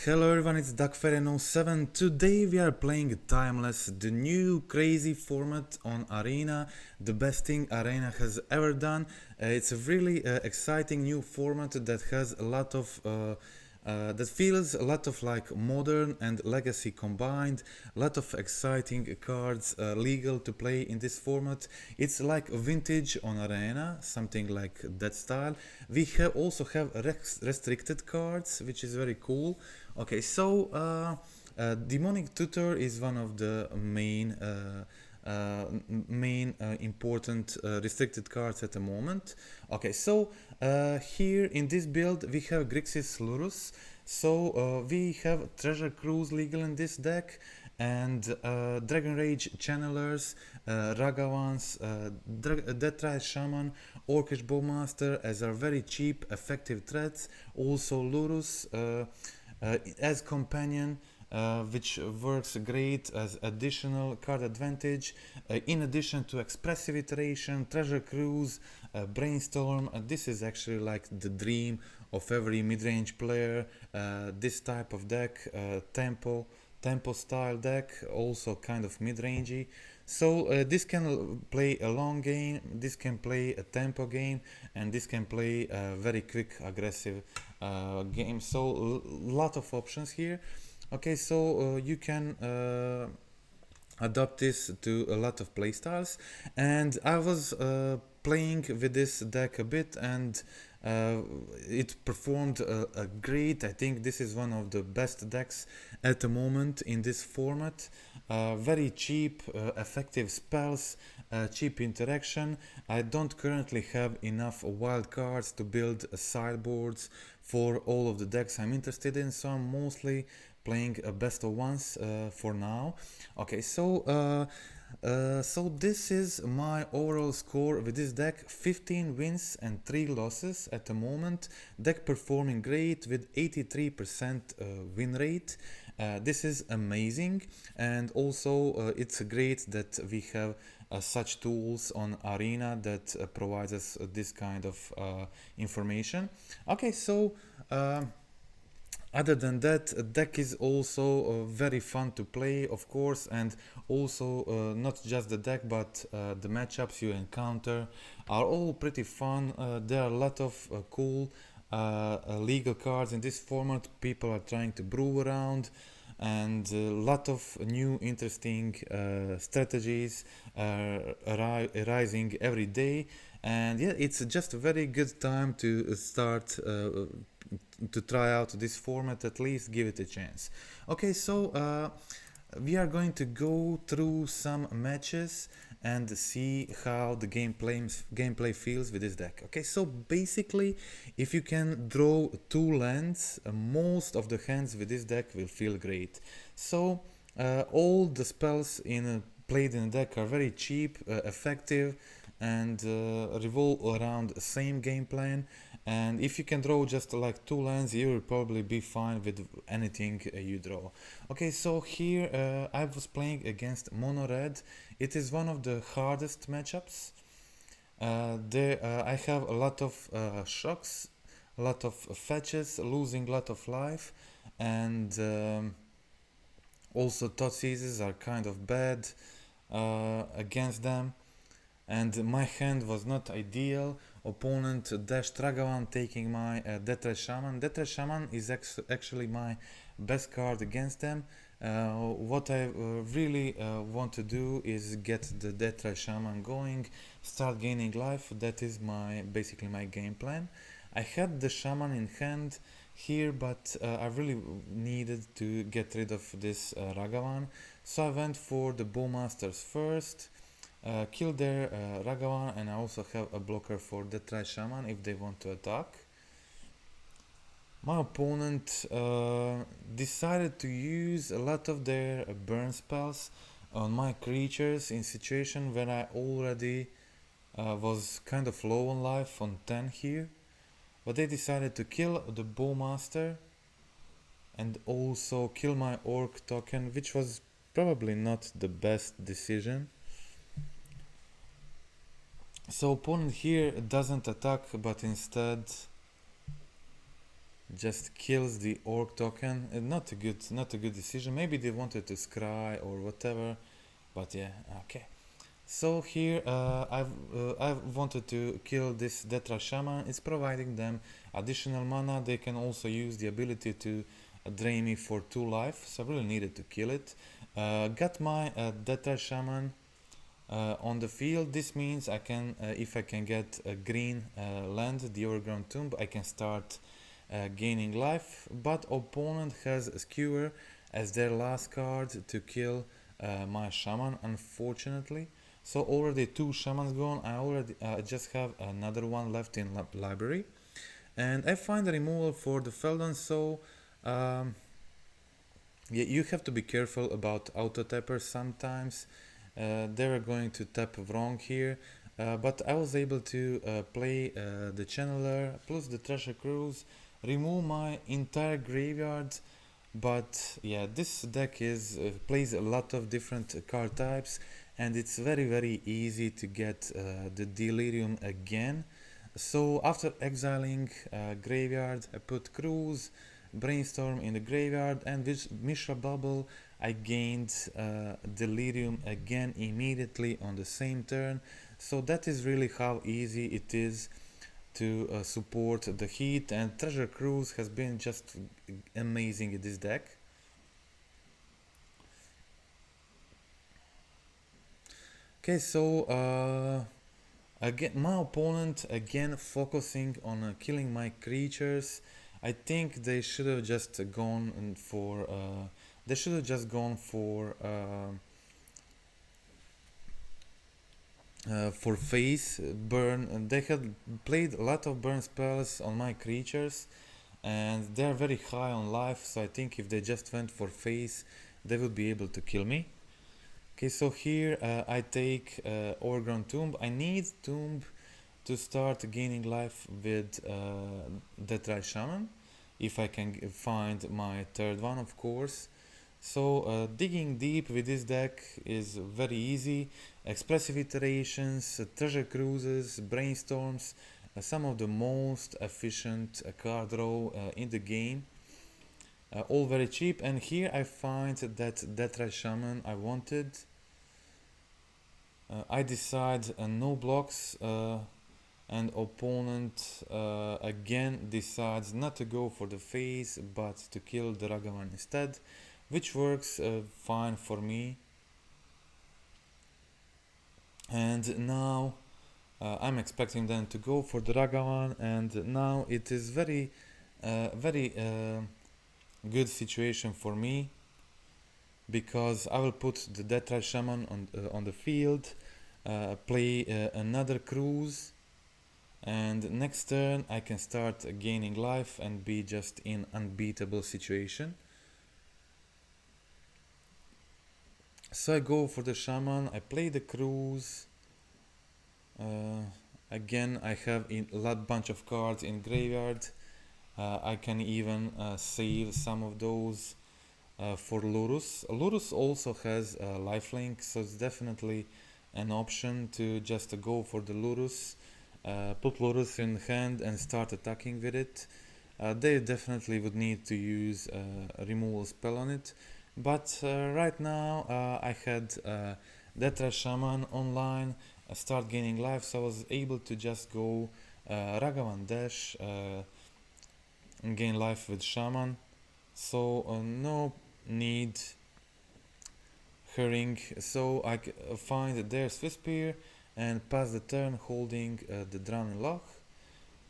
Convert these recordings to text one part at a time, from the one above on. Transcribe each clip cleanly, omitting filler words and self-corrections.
Hello everyone, it's DuckFairy07. Today we are playing Timeless, the new crazy format on Arena, the best thing Arena has ever done. It's a really exciting new format that has a lot of that feels a lot of like modern and legacy combined, a lot of exciting cards legal to play in this format. It's like vintage on Arena, something like that style. We also have restricted cards, which is very cool. Okay, so Demonic Tutor is one of the main important restricted cards at the moment. Okay, so here in this build we have Grixis Lurrus. So we have Treasure Cruise legal in this deck, and Dragon Rage Channelers, Ragavans, Deathrite Shaman, Orcish Bowmasters as are very cheap, effective threats. Also Lurrus as companion, which works great as additional card advantage, in addition to Expressive Iteration, Treasure Cruise, Brainstorm. This is actually like the dream of every mid-range player. This type of deck, tempo style deck, also kind of mid-rangey. So this can play a long game, this can play a tempo game, and this can play a very quick aggressive game. So lot of options here. Okay, so you can adapt this to a lot of playstyles, and I was playing with this deck a bit, and it performed great. I think this is one of the best decks at the moment in this format. Very cheap, effective spells, cheap interaction. I don't currently have enough wild cards to build sideboards for all of the decks I'm interested in, so I'm mostly playing a best of ones for now. Okay, so this is my overall score with this deck: 15 wins and 3 losses at the moment. Deck performing great with 83% win rate. This is amazing, and also it's great that we have such tools on Arena that provides us this kind of information. Okay, so other than that, deck is also very fun to play, of course, and also not just the deck, but the matchups you encounter are all pretty fun. There are a lot of cool legal cards in this format. People are trying to brew around, and a lot of new interesting strategies arising every day. And yeah, it's just a very good time to start to try out this format, at least give it a chance. Okay, so we are going to go through some matches and see how the gameplay feels with this deck. Okay, so basically, if you can draw 2 lands, most of the hands with this deck will feel great. So all the spells played in the deck are very cheap, effective, and revolve around the same game plan. And if you can draw just like 2 lands, you will probably be fine with anything you draw. Okay, so here I was playing against Mono Red. It is one of the hardest matchups. I have a lot of shocks, a lot of fetches, losing a lot of life, and also Thoughtseizes are kind of bad against them. And my hand was not ideal. Opponent dashed Ragavan, taking my Deathrite Shaman. Deathrite Shaman is actually my best card against them. What I really want to do is get the Deathrite Shaman going, start gaining life. That is basically my game plan. I had the Shaman in hand here, but I really needed to get rid of this Ragavan. So I went for the Bowmasters first. Kill their Ragavan, and I also have a blocker for the Deathrite Shaman if they want to attack. My opponent decided to use a lot of their burn spells on my creatures in situation where I already was kind of low on life, on 10 here. But they decided to kill the Bowmaster and also kill my Orc token, which was probably not the best decision. So opponent here doesn't attack, but instead just kills the orc token. Not a good decision. Maybe they wanted to scry or whatever, but yeah, okay. So here I've wanted to kill this Deathrite Shaman. It's providing them additional mana. They can also use the ability to drain me for 2 life, so I really needed to kill it. Got my Deathrite Shaman on the field. This means I can, if I can get a green land, the Overgrown Tomb, I can start gaining life. But opponent has a Skewer as their last card to kill my Shaman, unfortunately. So already 2 Shamans gone. I already just have another one left in library, and I find a removal for the Feldon. So yeah, you have to be careful about auto tappers sometimes. They were going to tap wrong here, but I was able to play the Channeler plus the Treasure Cruise, remove my entire graveyard. But yeah, this deck is plays a lot of different card types, and it's very easy to get the Delirium again. So after exiling graveyard, I put Cruise, Brainstorm in the graveyard, and with Mishra Bauble I gained Delirium again immediately on the same turn. So that is really how easy it is to support the Heat, and Treasure Cruise has been just amazing in this deck. Okay, so again, my opponent again focusing on killing my creatures. I think they should have just gone for for face burn. They had played a lot of burn spells on my creatures, and they're very high on life, so I think if they just went for face, they would be able to kill me. Okay, so here I take Overgrown Tomb. I need Tomb to start gaining life with Deathrite Shaman, if I can find my third one, of course. So digging deep with this deck is very easy. Expressive Iterations, Treasure Cruises, Brainstorms, some of the most efficient card draw in the game. All very cheap, and here I find that Deathrite Shaman I wanted. I decide no blocks, and opponent again decides not to go for the face but to kill the Ragavan instead, which works fine for me. And now I'm expecting them to go for the Ragavan, and now it is very good situation for me, because I will put the Deathrite Shaman on the field, play another Cruise, and next turn I can start gaining life and be just in unbeatable situation. So I go for the Shaman, I play the Cruise. Again, I have a bunch of cards in graveyard. I can even save some of those for Lurrus. Lurrus also has lifelink, so it's definitely an option to just go for the Lurrus, put Lurrus in hand and start attacking with it. They definitely would need to use a removal spell on it, but right now I had Deathrite Shaman online, start gaining life, so I was able to just go Ragavan dash, gain life with Shaman, so no need hurrying. So I find their Swiss Spear and pass the turn holding the Drowning Loch.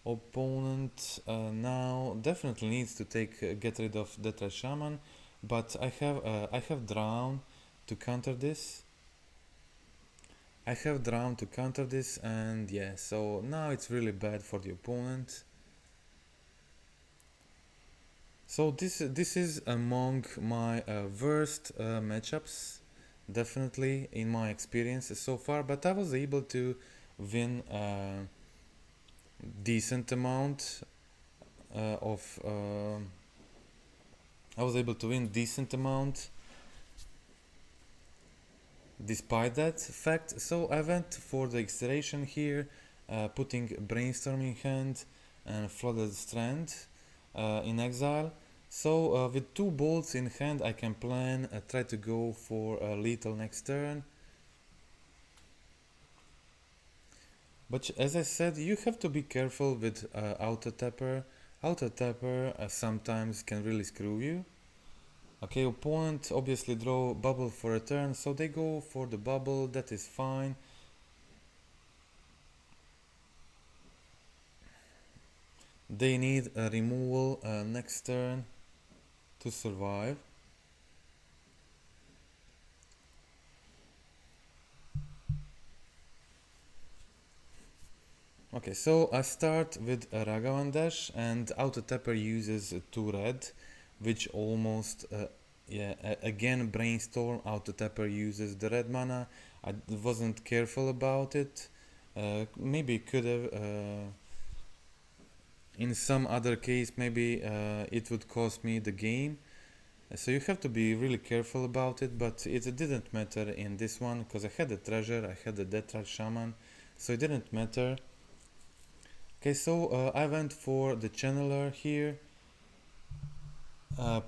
Opponent now definitely needs to get rid of Deathrite Shaman, but I have Drown to counter this. And yeah, so now it's really bad for the opponent. So this is among my worst matchups, definitely in my experience so far. But I was able to win decent amount despite that fact. So I went for the Exterration here, putting Brainstorm in hand and Flooded Strand. in exile. So with 2 bolts in hand I can plan, try to go for a lethal next turn. But as I said, you have to be careful with auto tapper. Auto tapper sometimes can really screw you. Okay, opponent obviously draw bubble for a turn, so they go for the bubble, that is fine. They need a removal next turn to survive. Okay, so I start with a Ragavan dash and auto tapper uses 2 red, which almost again Brainstorm. Auto tapper uses the red mana. I wasn't careful about it. Maybe could have in some other case maybe it would cost me the game. So you have to be really careful about it, but it didn't matter in this one because I had the treasure, I had the Deathrite Shaman, so it didn't matter. Okay, so I went for the channeler here,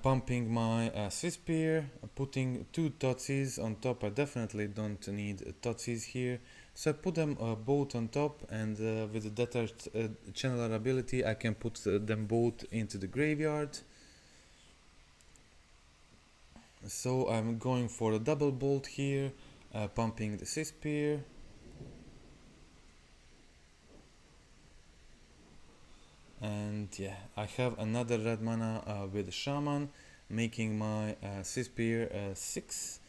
pumping my Swiss Spear, putting 2 Thoughteize on top. I definitely don't need Thoughtseize here, so I put them both on top, and with the Deathrite channeler ability I can put them both into the graveyard. So I'm going for a double bolt here, pumping the Swiss Spear. And yeah, I have another red mana with Shaman, making my Swiss Spear 6.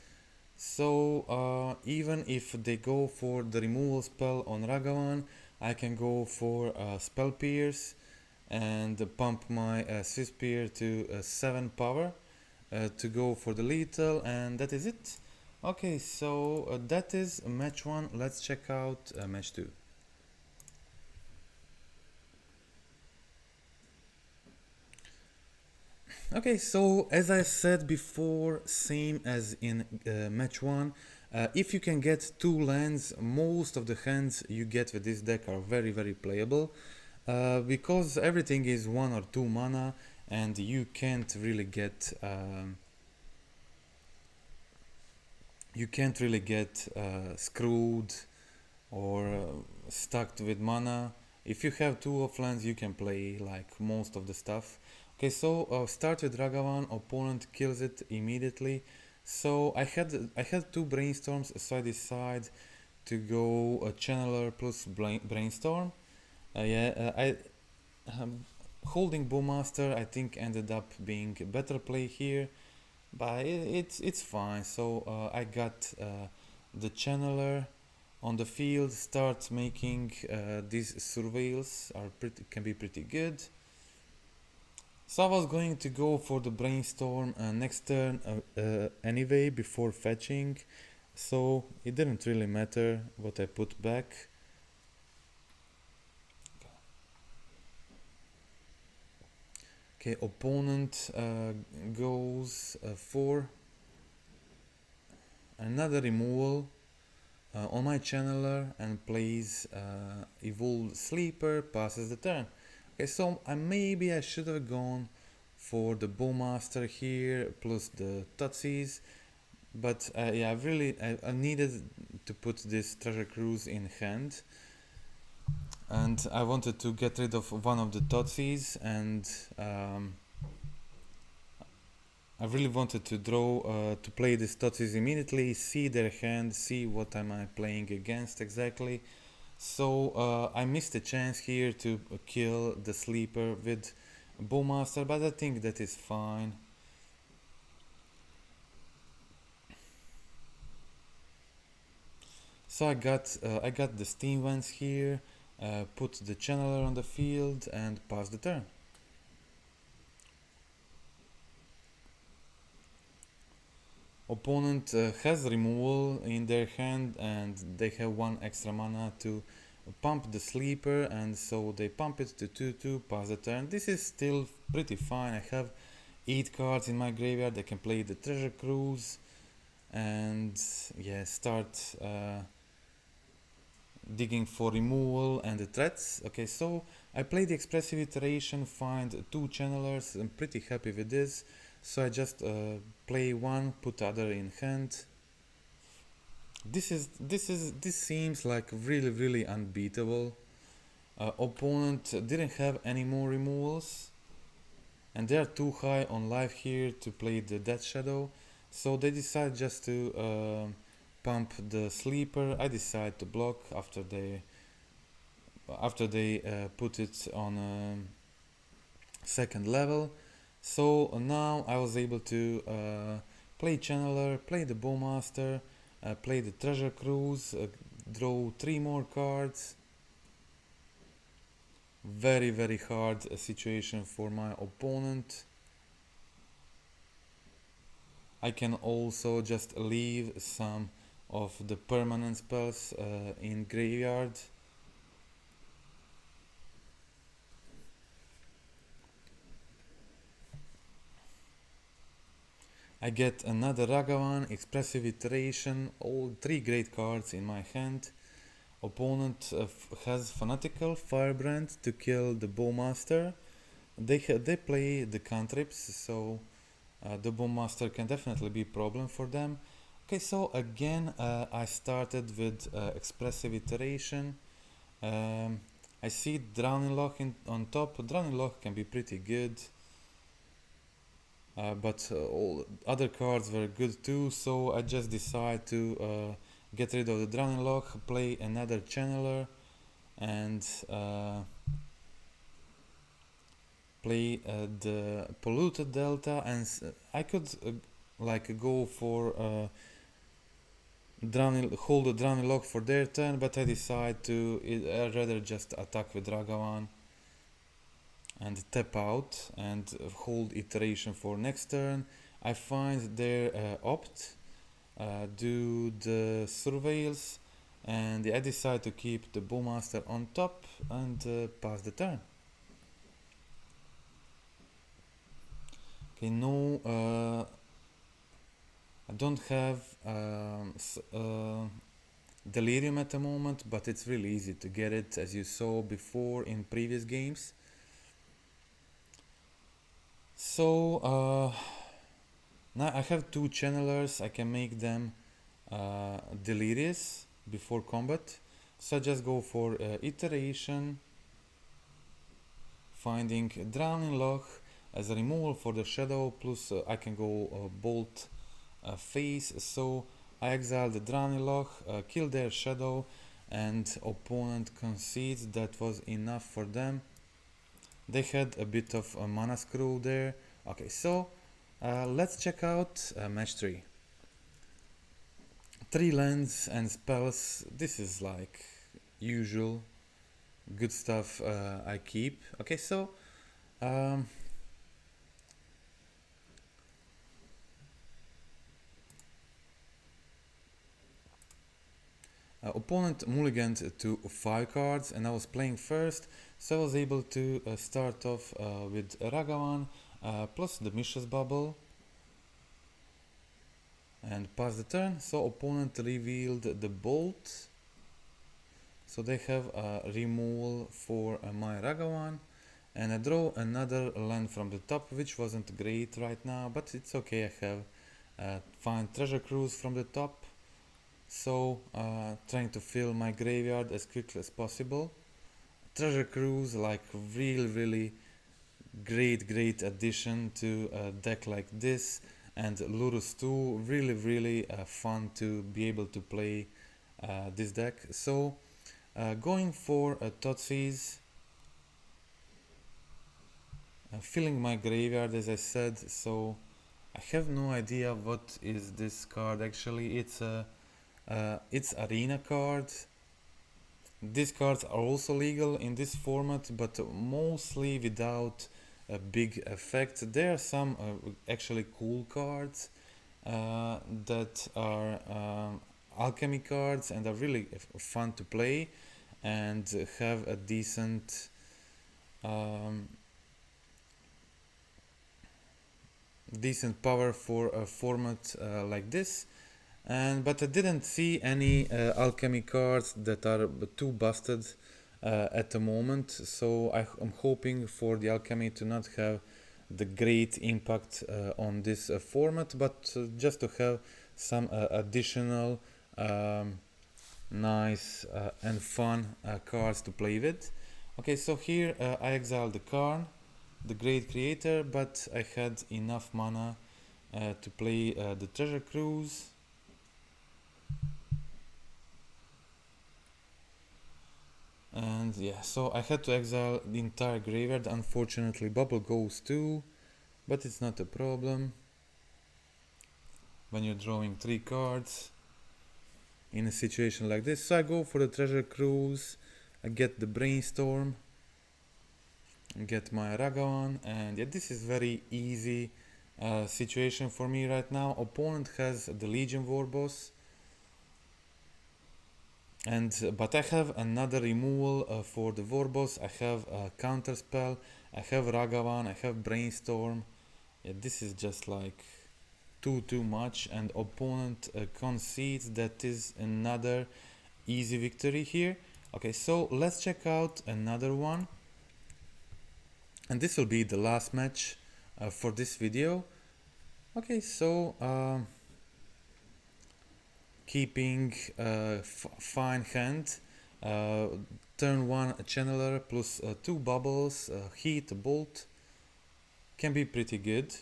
So even if they go for the removal spell on Ragavan, I can go for Spell Pierce and pump my Swiss Spear to 7 power to go for the lethal, and that is it. Okay, so that is match 1. Let's check out match 2. Okay, so as I said before, same as in match 1, if you can get 2 lands, most of the hands you get with this deck are very playable, because everything is 1 or 2 mana and you can't really get screwed or stuck with mana. If you have 2 offlands you can play like most of the stuff. Okay, so start with Ragavan, opponent kills it immediately. So I had 2 Brainstorms, so I decide to go a Channeler plus Brainstorm. Holding Bowmaster I think ended up being a better play here, but it's fine. So I got the Channeler on the field, start making these surveils can be pretty good. So I was going to go for the Brainstorm next turn anyway before fetching, so it didn't really matter what I put back. Okay, opponent goes for another removal on my channeler and plays Evolved Sleeper, passes the turn. Okay, so maybe I should have gone for the Bowmaster here plus the Thoughtseize, but yeah, I needed to put this Treasure Cruise in hand, and I wanted to get rid of one of the Thoughtseize, and I really wanted to draw to play this Thoughtseize immediately, see their hand, see what am I playing against exactly. So I missed a chance here to kill the sleeper with Bowmaster, but I think that is fine. So I got the Steam Vents here, put the Channeler on the field and pass the turn. Opponent has removal in their hand and they have 1 extra mana to pump the sleeper, and so they pump it to 2/2, pass the turn. This is still pretty fine. I have 8 cards in my graveyard. I can play the Treasure Cruise and yeah, start digging for removal and the threats. Okay, so I played the Expressive Iteration, find 2 channelers. I'm pretty happy with this. So I just play one, put other in hand. This seems like really unbeatable. Opponent didn't have any more removals, and they are too high on life here to play the Death Shadow. So they decide just to pump the sleeper. I decide to block after they put it on second level. So now I was able to play Channeler, play the Bowmaster, play the Treasure Cruise, draw 3 more cards. Very hard situation for my opponent. I can also just leave some of the permanent spells in graveyard. I get another Ragavan, Expressive Iteration, all 3 great cards in my hand. Opponent has Fanatical Firebrand to kill the Bowmaster. They play the cantrips, so the Bowmaster can definitely be a problem for them. Okay, so again I started with Expressive Iteration. I see Drowning Loch on top. Drowning Loch can be pretty good. But all other cards were good too, so I just decided to get rid of the Drowning Loch, play another Channeler, and play the Polluted Delta, and I could like go for hold the Drowning Loch for their turn, but I decided to I'd rather just attack with Ragavan and tap out and hold Iteration for next turn. I find their opt, do the surveils, and I decide to keep the Bowmaster on top and pass the turn. Okay, no, I don't have Delirium at the moment, but it's really easy to get it, as you saw before in previous games. So now I have 2 channelers. I can make them delirious before combat. So I just go for Iteration, finding Drowning Loch as a removal for the shadow, plus I can go Bolt Face. So I exile the Drowning Loch, kill their shadow, and opponent concedes. That was enough for them. They had a bit of a mana screw there. Okay, so let's check out match 3. 3 lands and spells. This is like usual good stuff I keep. Okay, so opponent mulliganed to 5 cards and I was playing first, so I was able to start off with Ragavan plus the Mishra's Bauble and pass the turn. So opponent revealed the Bolt, so they have a removal for my Ragavan, and I draw another land from the top, which wasn't great right now, but it's okay. I have find Treasure Cruise from the top. So trying to fill my graveyard as quickly as possible. Treasure Cruise, like really great addition to a deck like this, and Lurrus too, really fun to be able to play this deck. So going for a Thoughtseize, filling my graveyard as I said. So I have no idea what is this card actually. It's arena card. These cards are also legal in this format, but mostly without a big effect. There are some actually cool cards that are alchemy cards and are really fun to play and have a decent decent power for a format like this. But I didn't see any alchemy cards that are too busted at the moment, so I'm hoping for the alchemy to not have the great impact on this format, but just to have some additional nice and fun cards to play with. Okay, so here I exiled the Karn, the Great Creator, but I had enough mana to play the Treasure Cruise. And yeah, so I had to exile the entire graveyard. Unfortunately, Bauble goes too, but it's not a problem when you're drawing 3 cards in a situation like this. So I go for the Treasure Cruise, I get the Brainstorm, get my Ragavan, and yeah, this is very easy situation for me right now. Opponent has the Legion Warboss, but I have another removal for the Warboss. I have a counter spell, I have Ragavan, I have Brainstorm. Yeah, this is just like too much, and opponent concedes. That is another easy victory here. Okay, so let's check out another one, and this will be the last match for this video. Okay, so keeping fine hand, turn 1 channeler plus 2 bubbles, heat, bolt, can be pretty good.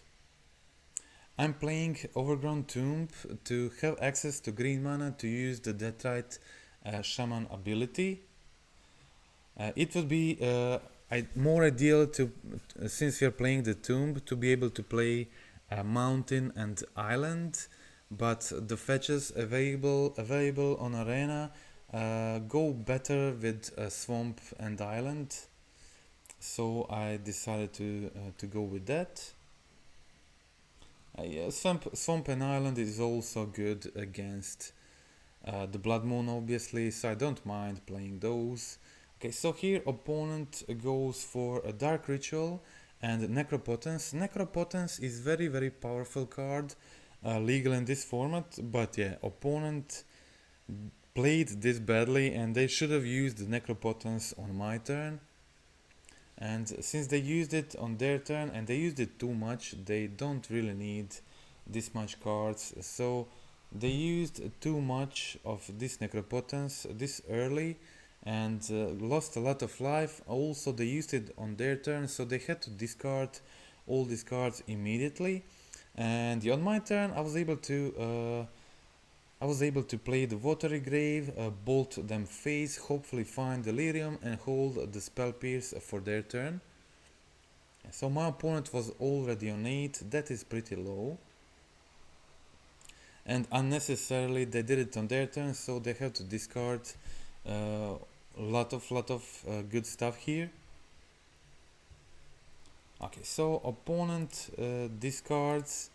I'm playing Overgrown Tomb to have access to green mana to use the Deathrite Shaman ability. It would be more ideal to, since we are playing the Tomb, to be able to play Mountain and Island, but the fetches available on Arena go better with Swamp and Island, so I decided to go with that. Yeah, Swamp and Island is also good against the Blood Moon, obviously, so I don't mind playing those. Okay, so here opponent goes for a Dark Ritual and Necropotence. Necropotence is very powerful card, legal in this format, but yeah, opponent played this badly and they should have used the Necropotence on my turn. And since they used it on their turn and they used it too much, they don't really need this much cards, so they used too much of this Necropotence this early and lost a lot of life. Also, they used it on their turn, so they had to discard all these cards immediately. And on my turn, I was able to play the Watery Grave, bolt them face, hopefully find Delirium and hold the Spell Pierce for their turn. So my opponent was already on 8, that is pretty low. And unnecessarily they did it on their turn, so they have to discard a lot of good stuff here. Okay, so opponent discards,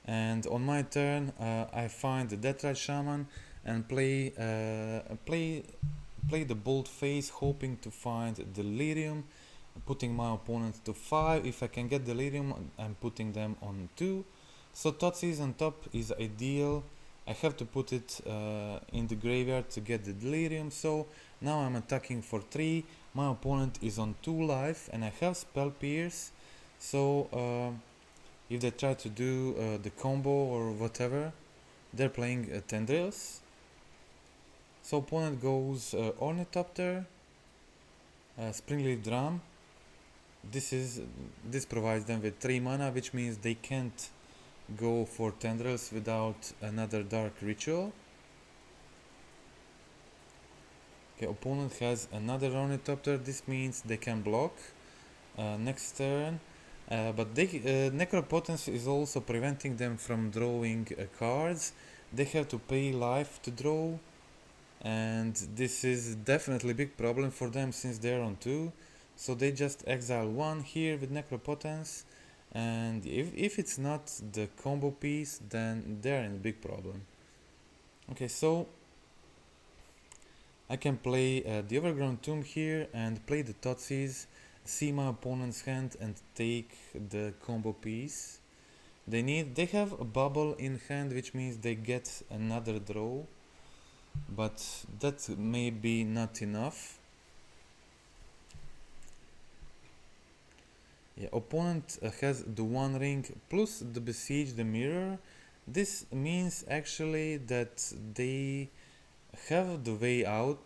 and on my turn I find the Deathrite Shaman and play the Bolt Face, hoping to find Delirium, putting my opponent to 5. If I can get Delirium, I'm putting them on 2. So Thoughtseize on top is ideal. I have to put it in the graveyard to get the Delirium, so now I'm attacking for 3. My opponent is on 2 life and I have Spell Pierce, so if they try to do the combo or whatever, they're playing Tendrils. So opponent goes Ornithopter, Springleaf Drum. This provides them with 3 mana, which means they can't go for Tendrils without another Dark Ritual. Okay, opponent has another Ornithopter. This means they can block next turn. But Necropotence is also preventing them from drawing cards. They have to pay life to draw, and this is definitely a big problem for them since they're on 2. So they just exile 1 here with Necropotence, and if it's not the combo piece, then they're in a big problem. Okay, so I can play the Overgrown Tomb here and play the Thoughtseize, see my opponent's hand and take the combo piece. They have a Bauble in hand, which means they get another draw, but that may be not enough. Yeah, opponent has the One Ring plus the Besiege the Mirror. This means actually that they have the way out.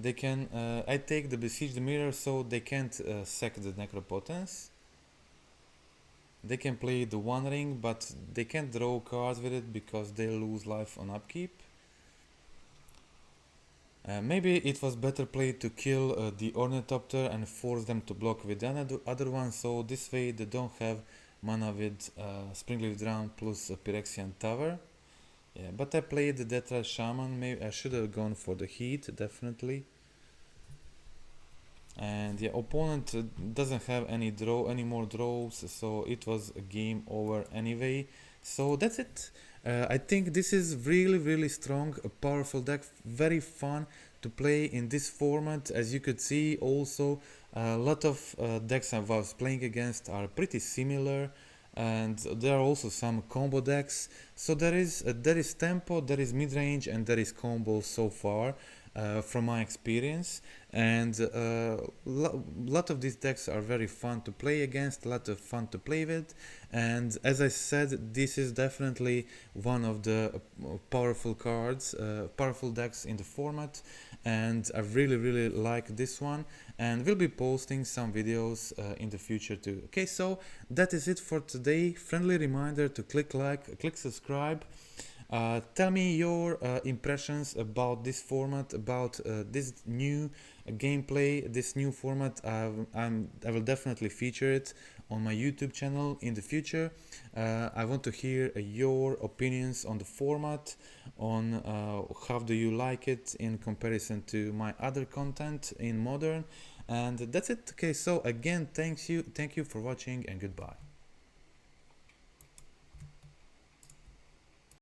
They can. I take the Besiege the Mirror, so they can't sack the Necropotence. They can play the One Ring, but they can't draw cards with it because they lose life on upkeep. Maybe it was better played to kill the Ornithopter and force them to block with the other one, so this way they don't have mana with Springleaf Drown plus Phyrexian Tower. Yeah, but I played the Deathrite Shaman. Maybe I should have gone for the Heat, definitely. And yeah, opponent doesn't have any more draws, so it was a game over anyway. So that's it. I think this is really strong, a powerful deck, very fun to play in this format. As you could see, also a lot of decks I was playing against are pretty similar, and there are also some combo decks. So there is tempo, there is mid range, and there is combo so far. From my experience, and lot of these decks are very fun to play against, a lot of fun to play with, and as I said, this is definitely one of the powerful cards, powerful decks in the format, and I really like this one, and we'll be posting some videos in the future too. Okay, so that is it for today. Friendly reminder to click like, click subscribe. Tell me your impressions about this format, about this new gameplay, this new format. I will definitely feature it on my YouTube channel in the future. I want to hear your opinions on the format, on how do you like it in comparison to my other content in Modern. And that's it. Okay, so again, thank you for watching, and goodbye.